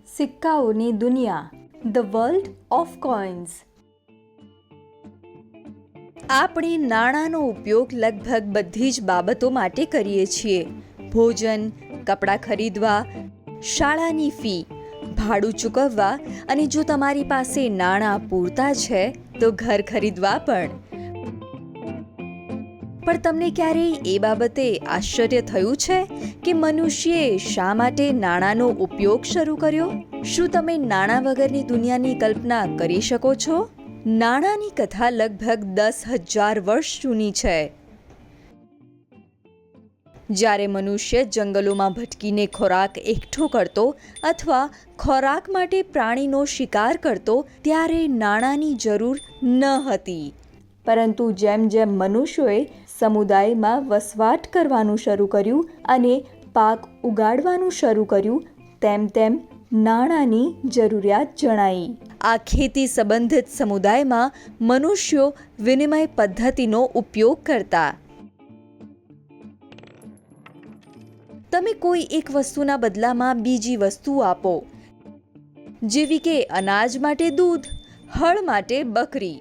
સિક્કાઓની દુનિયા, the world of coins. આપણે નાણાંનો ઉપયોગ લગભગ બધી જ બાબતો માટે કરીએ છીએ. ભોજન, કપડાં ખરીદવા, શાળાની ફી, ભાડું ચૂકવવા અને જો તમારી પાસે નાણાં પૂરતા છે તો ઘર ખરીદવા પણ. પણ તમને ક્યારેય એ બાબતે આશ્ચર્ય થયું છે કે મનુષ્યએ શા માટે નાણાંનો ઉપયોગ શરૂ કર્યો? શું તમે નાણાં વગરની દુનિયાની કલ્પના કરી શકો છો? નાણાંની કથા લગભગ 10,000 વર્ષ જૂની છે. જ્યારે મનુષ્ય જંગલોમાં ભટકીને ખોરાક એકઠો કરતો અથવા ખોરાક માટે પ્રાણીનો શિકાર કરતો ત્યારે નાણાંની જરૂર ન હતી. પરંતુ જેમ જેમ મનુષ્યોએ સમુદાયમાં વસવાટ કરવાનું શરૂ કર્યું અને પાક ઉગાડવાનું શરૂ કર્યું તેમ તેમ નાણાંની જરૂરિયાત જણાઈ. આ ખેતી સંબંધિત સમુદાયમાં મનુષ્યો વિનિમય પદ્ધતિનો ઉપયોગ કરતા. તમે કોઈ એક વસ્તુના બદલામાં બીજી વસ્તુ આપો, જેવી કે અનાજ માટે દૂધ, હળ માટે બકરી.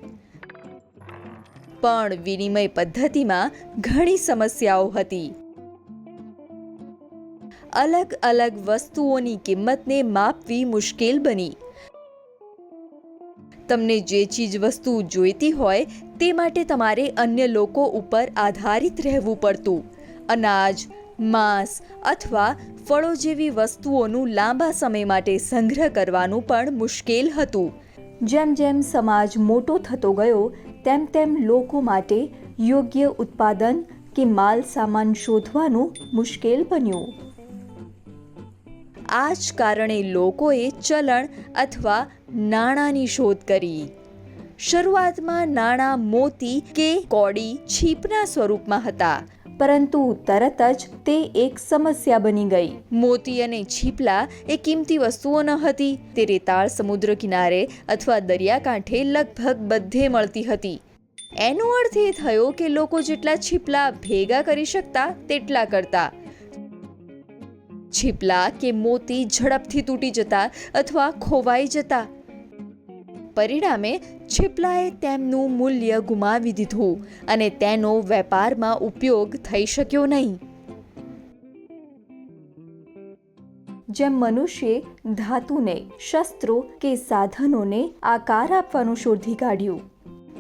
પણ વિનિમય પદ્ધતિમાં ઘણી સમસ્યાઓ હતી. અલગ અલગ વસ્તુઓની કિંમતને માપવી મુશ્કેલ બની. તમને જે ચીજ વસ્તુ જોઈતી હોય તે માટે તમારે અન્ય લોકો ઉપર આધારિત રહેવું પડતું. અનાજ, માંસ અથવા ફળો જેવી વસ્તુઓનું લાંબા સમય માટે સંગ્રહ કરવાનું પણ મુશ્કેલ હતું. જેમ જેમ સમાજ મોટો થતો ગયો તેમ તેમ લોકો માટે યોગ્ય ઉત્પાદન કે માલ સામાન શોધવાનું મુશ્કેલ બન્યું. આ જ કારણે લોકોએ ચલણ અથવા નાણાંની શોધ કરી. શરૂઆતમાં નાણાં મોતી કે કોડી છીપના સ્વરૂપમાં હતા, પરંતુ તરત જ તે એક સમસ્યા બની ગઈ. મોતી અને છીપલા એ કિંમતી વસ્તુઓ ન હતી. તે રેતાળ સમુદ્ર કિનારે અથવા દરિયાકાંઠે લગભગ બધે મળતી હતી. એનો અર્થ એ થયો કે લોકો જેટલા છીપલા ભેગા કરી શકતા તેટલા કરતા. છીપલા કે મોતી ઝડપથી તૂટી જતા અથવા ખોવાઈ જતા. પરિણામે છીપલાએ તેમનું મૂલ્ય ગુમાવી દીધું અને તેનો વેપારમાં ઉપયોગ થઈ શક્યો નહીં. જેમ મનુષ્યે ધાતુને શસ્ત્રો કે સાધનોને આકાર આપવાનું શોધી કાઢ્યું,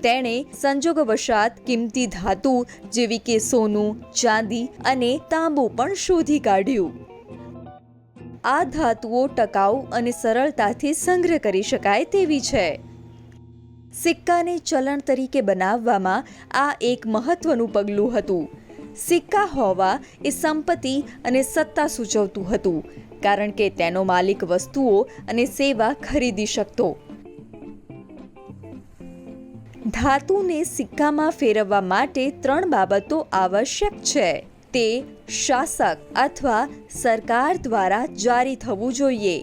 તેણે સંજોગવશાત કિંમતી ધાતુ જેવી કે સોનું, ચાંદી અને તાંબુ પણ શોધી કાઢ્યું. આ ધાતુઓ ટકાઉ અને સરળતાથી સંગ્રહ કરી શકાય તેવી છે. સિક્કાને ચલણ તરીકે બનાવવામાં આ એક મહત્વનું પગલું હતું. સિક્કા હોવા એ સંપત્તિ અને સત્તા સૂચવતું હતું, કારણ કે તેનો માલિક વસ્તુઓ અને સેવા ખરીદી શકતો. ધાતુને સિક્કામાં ફેરવવા માટે 3 બાબતો આવશ્યક છે. તે શાસક અથવા સરકાર દ્વારા જારી થવું જોઈએ.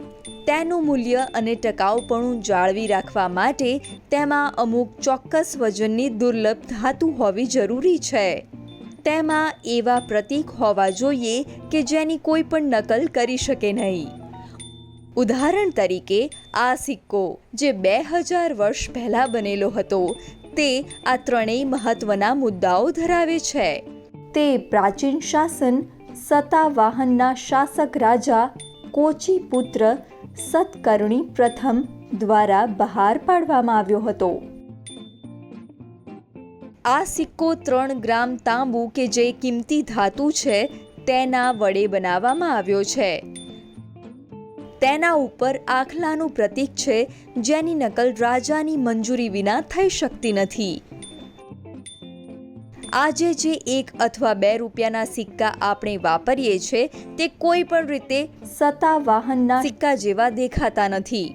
તેનું મૂલ્ય અને ટકાઉપણું જાળવી રાખવા માટે તેમાં અમુક ચોક્કસ વજનની દુર્લભ ધાતુ હોવી જરૂરી છે. તેમાં એવા પ્રતીક હોવા જોઈએ કે જેની કોઈ પણ નકલ કરી શકે નહીં. ઉદાહરણ તરીકે, આ સિક્કો જે 2000 વર્ષ પહેલા બનેલો હતો, તે આ 3 મહત્વના મુદ્દાઓ ધરાવે છે. તે પ્રાચીન શાસન સતાવાહનના શાસક રાજા કોચીપુત્ર સતકર્ણી પ્રથમ દ્વારા બહાર પાડવામાં આવ્યો હતો. આ સિક્કો 3 ગ્રામ તાંબુ કે જે કિંમતી ધાતુ છે તેના વડે બનાવવામાં આવ્યો છે. તેના ઉપર આખલાનું પ્રતીક છે, જેની નકલ રાજાની મંજૂરી વિના થઈ શકતી નથી. આજે જે 1 અથવા 2 રૂપિયાના સિક્કા આપણે વાપરીએ છીએ તે કોઈ પણ રીતે સતાવાહનના સિક્કા જેવા દેખાતા નથી.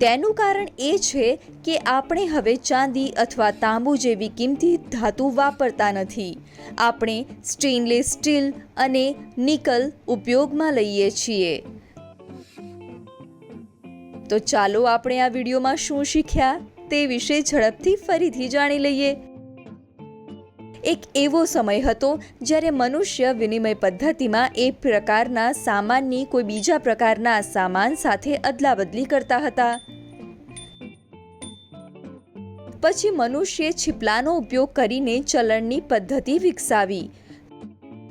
તેનું કારણ એ છે કે આપણે હવે ચાંદી અથવા તાંબુ જેવી કિંમતી ધાતુ વાપરતા નથી. આપણે સ્ટેનલેસ સ્ટીલ અને નિકલ ઉપયોગમાં લઈએ છીએ. તો ચાલો આપણે આ વિડીયોમાં શું શીખ્યા તે વિશે ઝડપથી ફરીથી જાણી લઈએ. એક એવો સમય હતો જ્યારે મનુષ્ય વિનિમય પદ્ધતિમાં એ પ્રકારના સામાનની કોઈ બીજા પ્રકારના સામાન સાથે અદલાબદલી કરતા હતા. પછી મનુષ્યે છીપલાનો ઉપયોગ કરીને ચલણની પદ્ધતિ વિકસાવી.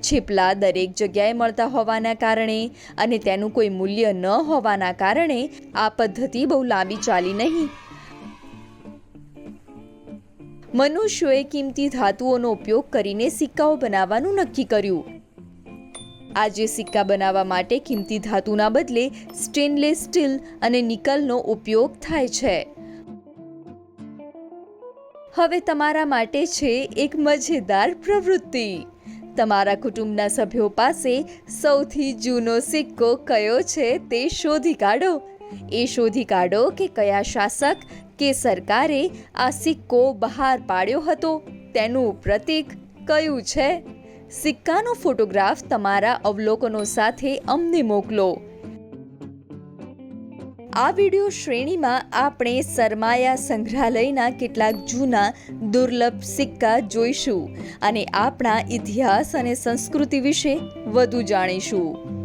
છીપલા દરેક જગ્યાએ મળતા હોવાના કારણે અને તેનું કોઈ મૂલ્ય ન હોવાના કારણે આ પદ્ધતિ બહુ લાંબી ચાલી નહીં. મનુષ્યોએ કિંમતી ધાતુઓનો ઉપયોગ કરીને સિક્કાઓ બનાવવાનું નક્કી કર્યું. આજે સિક્કા બનાવવા માટે કિંમતી ધાતુના બદલે સ્ટેનલેસ સ્ટીલ અને નિકલનો ઉપયોગ થાય છે. હવે તમારા માટે છે એક મજેદાર પ્રવૃત્તિ. તમારા કુટુંબના સભ્યો પાસે સૌથી જૂનો સિક્કો કયો છે તે શોધી કાઢો. એ શોધી કાઢો કે કયા શાસક કે સરકારે આ સિક્કો બહાર પાડ્યો હતો, તેનું પ્રતીક કયું છે. સિક્કાનો ફોટોગ્રાફ તમારા અવલોકનો સાથે અમને મોકલો. આ વિડિયો શ્રેણીમાં આપણે સરમાયા સંગ્રહાલયના કેટલાક જૂના દુર્લભ સિક્કા જોઈશું અને આપણા ઇતિહાસ અને સંસ્કૃતિ વિશે વધુ જાણીશું.